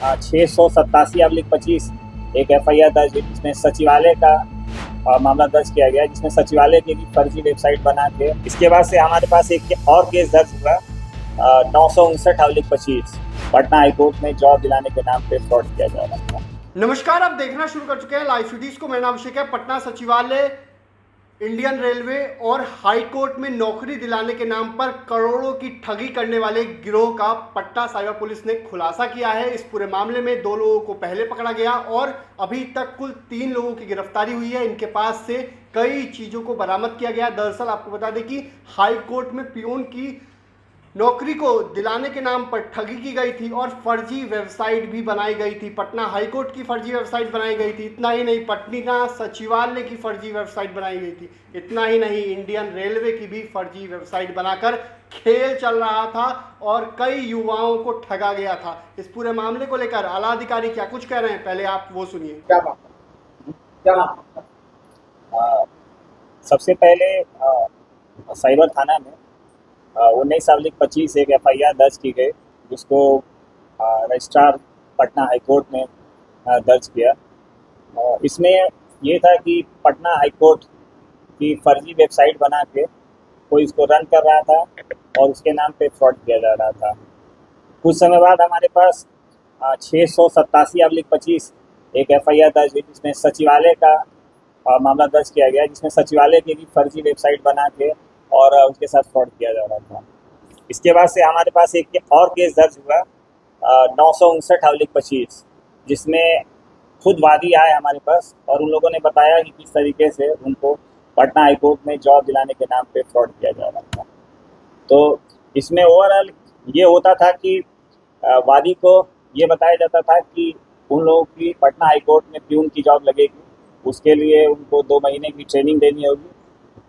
687/25 एक FIR दर्ज हुई, जिसमें सचिवालय का मामला दर्ज किया गया, जिसमें सचिवालय की भी फर्जी वेबसाइट बना के। इसके बाद से हमारे पास एक और केस दर्ज हुआ 959/25 पटना हाईकोर्ट में जॉब दिलाने के नाम पे फ्रॉड किया जा रहा था। नमस्कार, आप देखना शुरू कर चुके हैं लाइव सिटीज को। मेरा नाम अभिषेक है। पटना सचिवालय, इंडियन रेलवे और हाई कोर्ट में नौकरी दिलाने के नाम पर करोड़ों की ठगी करने वाले गिरोह का पटना साइबर पुलिस ने खुलासा किया है। इस पूरे मामले में 2 लोगों को पहले पकड़ा गया और अभी तक कुल 3 लोगों की गिरफ्तारी हुई है। इनके पास से कई चीज़ों को बरामद किया गया। दरअसल आपको बता दें कि हाई कोर्ट में पियून की नौकरी को दिलाने के नाम पर ठगी की गई थी और फर्जी वेबसाइट भी बनाई गई थी। पटना हाईकोर्ट की फर्जी वेबसाइट बनाई गई थी। इतना ही नहीं, पटना सचिवालय की फर्जी वेबसाइट बनाई गई थी। इतना ही नहीं, इंडियन रेलवे की भी फर्जी वेबसाइट बनाकर खेल चल रहा था और कई युवाओं को ठगा गया था। इस पूरे मामले को लेकर आला अधिकारी क्या कुछ कह रहे हैं, पहले आप वो सुनिए। क्या सबसे पहले साइबर थाना में 19/25 एक FIR दर्ज की गई, जिसको रजिस्ट्रार पटना हाईकोर्ट ने दर्ज किया। इसमें ये था कि पटना हाईकोर्ट की फर्जी वेबसाइट बना के कोई इसको रन कर रहा था और उसके नाम पे फ्रॉड किया जा रहा था। कुछ समय बाद हमारे पास 687/25 एक FIR दर्ज हुई, जिसमें सचिवालय का मामला दर्ज किया गया, जिसमें सचिवालय की भी फर्जी वेबसाइट बना के और उसके साथ फ्रॉड किया जा रहा था। इसके बाद से हमारे पास एक और केस दर्ज हुआ 959/25, जिसमें खुद वादी आए हमारे पास और उन लोगों ने बताया कि किस तरीके से उनको पटना हाईकोर्ट में जॉब दिलाने के नाम पे फ्रॉड किया जा रहा था। तो इसमें ओवरऑल ये होता था कि वादी को ये बताया जाता था कि उन लोगों की पटना हाईकोर्ट में प्यून की जॉब लगेगी, उसके लिए उनको 2 महीने की ट्रेनिंग देनी होगी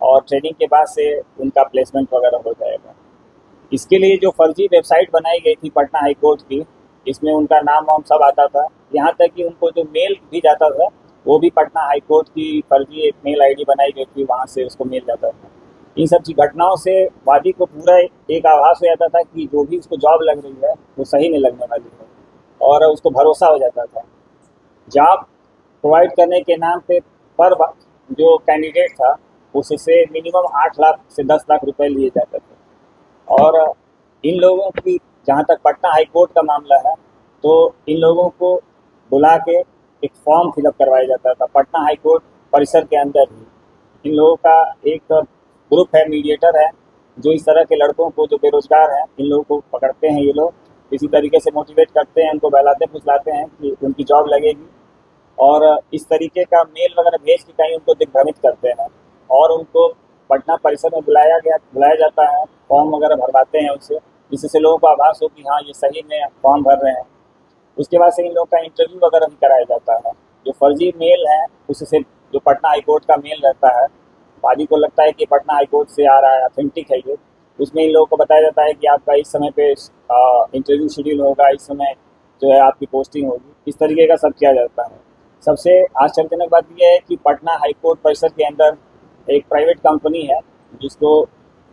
और ट्रेनिंग के बाद से उनका प्लेसमेंट वगैरह हो जाएगा। इसके लिए जो फर्जी वेबसाइट बनाई गई थी पटना हाईकोर्ट की, इसमें उनका नाम वाम सब आता था। यहाँ तक कि उनको जो मेल भी जाता था वो भी पटना हाईकोर्ट की फर्जी एक मेल ID बनाई गई थी, वहाँ से उसको मेल जाता था। इन सब घटनाओं से वादी को पूरा एक आभास हो जाता था कि जो भी उसको जॉब लग रही है वो सही नहीं लगने वाली है और उसको भरोसा हो जाता था। जॉब प्रोवाइड करने के नाम पे पर जो कैंडिडेट था उससे मिनिमम 8 लाख से 10 लाख रुपए लिए जाते थे। और इन लोगों की, जहाँ तक पटना हाईकोर्ट का मामला है, तो इन लोगों को बुला के एक फॉर्म फिलअप करवाया जाता था पटना हाईकोर्ट परिसर के अंदर ही। इन लोगों का एक ग्रुप है, मीडिएटर है, जो इस तरह के लड़कों को, जो बेरोजगार हैं, इन लोगों को पकड़ते हैं। ये लोग इसी तरीके से मोटिवेट करते हैं, उनको बहलाते फुसलाते हैं कि उनकी जॉब लगेगी और इस तरीके का मेल वगैरह भेज के कहीं उनको दिग्भ्रमित करते हैं और उनको पटना परिसर में बुलाया जाता है, फॉर्म वगैरह भरवाते हैं उनसे, जिससे लोगों को आभास हो कि हाँ ये सही में फॉर्म भर रहे हैं। उसके बाद से इन लोगों का इंटरव्यू वगैरह भी कराया जाता है। जो फर्जी मेल है उससे, जो पटना हाईकोर्ट का मेल रहता है, वादी को लगता है कि पटना हाईकोर्ट से आ रहा है, ऑथेंटिक है ये। उसमें इन लोगों को बताया जाता है कि आपका इस समय पे इंटरव्यू शेड्यूल होगा, इस समय जो है आपकी पोस्टिंग होगी। इस तरीके का सब किया जाता है। सबसे आश्चर्यजनक बात यह है कि पटना हाईकोर्ट परिसर के अंदर एक प्राइवेट कंपनी है, जिसको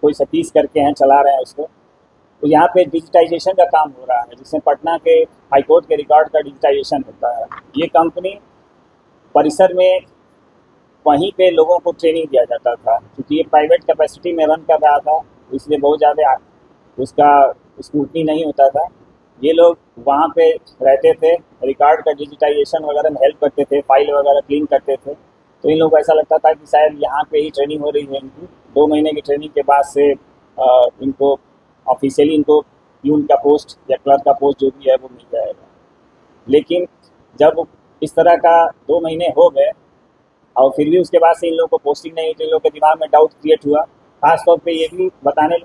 कोई सतीश करके हैं, चला रहे हैं उसको। तो यहाँ पे डिजिटाइजेशन का काम हो रहा है, जिसमें पटना के हाईकोर्ट के रिकॉर्ड का डिजिटाइजेशन होता है। ये कंपनी परिसर में वहीं पे लोगों को ट्रेनिंग दिया जाता था, क्योंकि ये प्राइवेट कैपेसिटी में रन कर रहा था, इसलिए बहुत ज़्यादा उसका स्क्रूटनी नहीं होता था। ये लोग वहाँ पे रहते थे, रिकॉर्ड का डिजिटाइजेशन वगैरह में हेल्प करते थे, फाइल वगैरह क्लीन करते थे। तो इन लोगों को ऐसा लगता था कि शायद यहाँ पे ही ट्रेनिंग हो रही है इनकी। 2 महीने की ट्रेनिंग के बाद से इनको ऑफिशियली इनको प्यून का पोस्ट या क्लर्क का पोस्ट जो भी है वो मिल जाएगा। लेकिन जब इस तरह का 2 महीने हो गए और फिर भी उसके बाद से इन लोगों को पोस्टिंग नहीं हुई, तो इन लोगों के दिमाग में डाउट क्रिएट हुआ। खासतौर पे ये भी बताने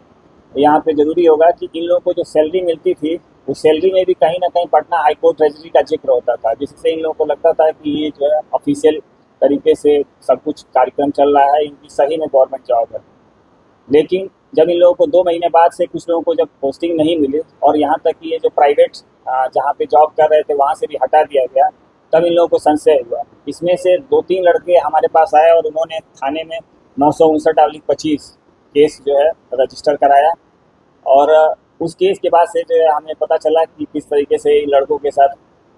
यहाँ पे ज़रूरी होगा कि इन लोगों को जो सैलरी मिलती थी, उस सैलरी में भी कहीं ना कहीं पटना हाईकोर्ट ट्रेजरी का जिक्र होता था, जिससे इन लोगों को लगता था कि ये जो है ऑफिशियल तरीके से सब कुछ कार्यक्रम चल रहा है, इनकी सही में गवर्नमेंट जॉब है। लेकिन जब इन लोगों को 2 महीने बाद से कुछ लोगों को जब पोस्टिंग नहीं मिली और यहाँ तक कि ये जो प्राइवेट जहाँ पे जॉब कर रहे थे वहाँ से भी हटा दिया गया, तब इन लोगों को संशय हुआ। इसमें से 2-3 लड़के हमारे पास आए और उन्होंने थाने में 959/25 केस जो है रजिस्टर कराया और उस केस के बाद से जो है हमें पता चला कि किस तरीके से इन लड़कों के साथ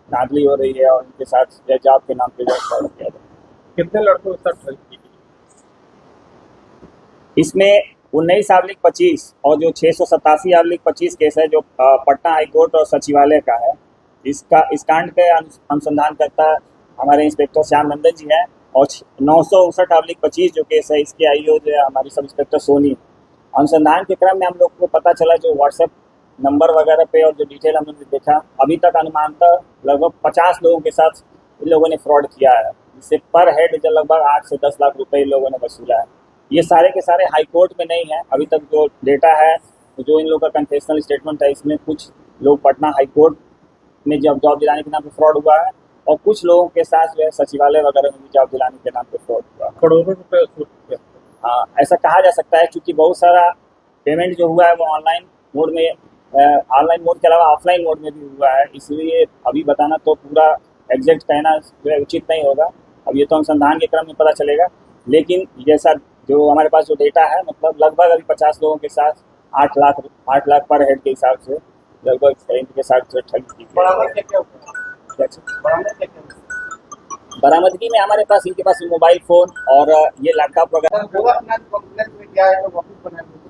धांधली हो रही है और उनके साथ जॉब के नाम पे जो फ्रॉड किया जा रहा है। कितने लड़कों के साथ ठगी की? इसमें 19/25 और जो 687/25 केस है जो पटना हाईकोर्ट और सचिवालय का है, इस कांड के अनुसंधानकर्ता हमारे इंस्पेक्टर श्याम नंदन जी हैं और 959/25 जो केस है इसके आईओ जो है हमारी सब इंस्पेक्टर सोनी। अनुसंधान के क्रम में हम लोग को पता चला जो व्हाट्सएप नंबर वगैरह पे और जो डिटेल हम लोग ने देखा, अभी तक अनुमानतः लगभग 50 लोगों के साथ इन लोगों ने फ्रॉड किया है, जिससे पर हेड जो लगभग 8 से 10 लाख रुपए इन लोगों ने वसूला है। ये सारे के सारे हाई कोर्ट में नहीं है, अभी तक जो डेटा है जो इन लोगों का कन्फेशनल स्टेटमेंट है, इसमें कुछ लोग पटना हाई कोर्ट में जॉब दिलाने के नाम पे फ्रॉड हुआ है और कुछ लोगों के साथ जो है सचिवालय वगैरह में भी जॉब दिलाने के नाम पे फ्रॉड हुआ है। करोड़ों रुपए वसूल किया। हाँ, ऐसा कहा जा सकता है क्योंकि बहुत सारा पेमेंट जो हुआ है वो ऑनलाइन मोड में, ऑनलाइन मोड के अलावा ऑफलाइन मोड में भी हुआ है, इसलिए अभी बताना तो पूरा एग्जैक्ट कहना जो है उचित नहीं होगा। अब ये तो अनुसंधान के क्रम में पता चलेगा, लेकिन जैसा जो हमारे पास जो डेटा है मतलब लगभग अभी 50 लोगों के साथ 8 लाख पर हेड के हिसाब से लगभग इनके साथ जो ठगी की गई है। बरामदगी में हमारे पास इनके पास मोबाइल फोन और ये लैपटॉप वगैरह,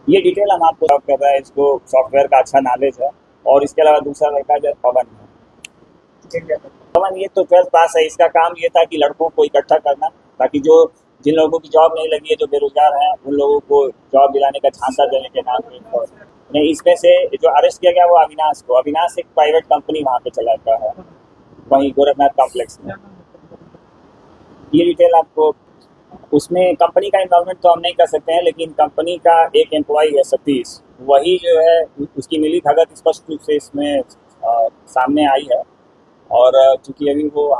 ये डिटेल हम आपको जॉब कर रहे हैं, इसको सॉफ्टवेयर का अच्छा नॉलेज है। और इसके अलावा दूसरा लड़का जो पवन है, पवन ये तो 12th पास है, इसका काम ये था कि लड़कों को इकट्ठा करना ताकि जो जिन लोगों की जॉब नहीं लगी है, जो बेरोजगार हैं, उन लोगों को जॉब दिलाने का झांसा देने के नाम पे। नहीं, इसमें से जो अरेस्ट किया गया वो अविनाश एक प्राइवेट कंपनी वहाँ पे चलाता है, वहीं गोरखनाथ कॉम्प्लेक्स में। ये डिटेल आपको, उसमें कंपनी का इन्वॉल्वमेंट तो हम नहीं कर सकते हैं, लेकिन कंपनी का एक एम्प्लॉय है सतीश, वही जो है उसकी मिली भगत स्पष्ट रूप से इसमें सामने आई है। और चूँकि अभी वो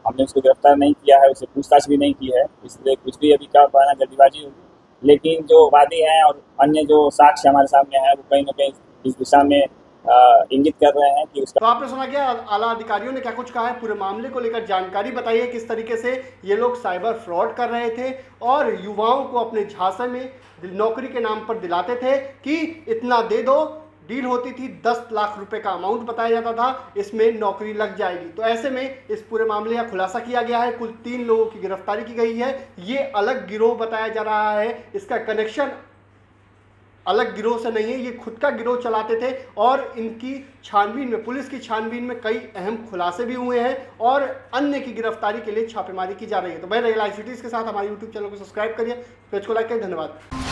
हमने उसको गिरफ्तार नहीं किया है, उसे पूछताछ भी नहीं की है, इसलिए कुछ भी अभी क्या पाना जल्दीबाजी होगी। लेकिन जो वादी हैं और अन्य जो साक्ष्य हमारे सामने हैं वो कहीं ना कहीं इस दिशा में इंगित कर रहे हैं कि उसका। तो आपने सुना क्या आला अधिकारियों ने क्या कुछ कहा है, पूरे मामले को लेकर जानकारी बताइए, किस तरीके से ये लोग साइबर फ्रॉड कर रहे थे और युवाओं को अपने झांसे में नौकरी के नाम पर दिलाते थे कि इतना दे दो, डील होती थी 10 लाख रुपए का अमाउंट बताया जाता था, इसमें नौकरी लग जाएगी। तो ऐसे में इस पूरे मामले का खुलासा किया गया है, कुल 3 लोगों की गिरफ्तारी की गई है। ये अलग गिरोह बताया जा रहा है, इसका कनेक्शन अलग गिरोह से नहीं है, ये खुद का गिरोह चलाते थे और इनकी छानबीन में, पुलिस की छानबीन में कई अहम खुलासे भी हुए हैं और अन्य की गिरफ्तारी के लिए छापेमारी की जा रही है। तो मैं लाइव सिटीज के साथ हमारे यूट्यूब चैनल को सब्सक्राइब करिए, पेज को लाइक करिए। धन्यवाद।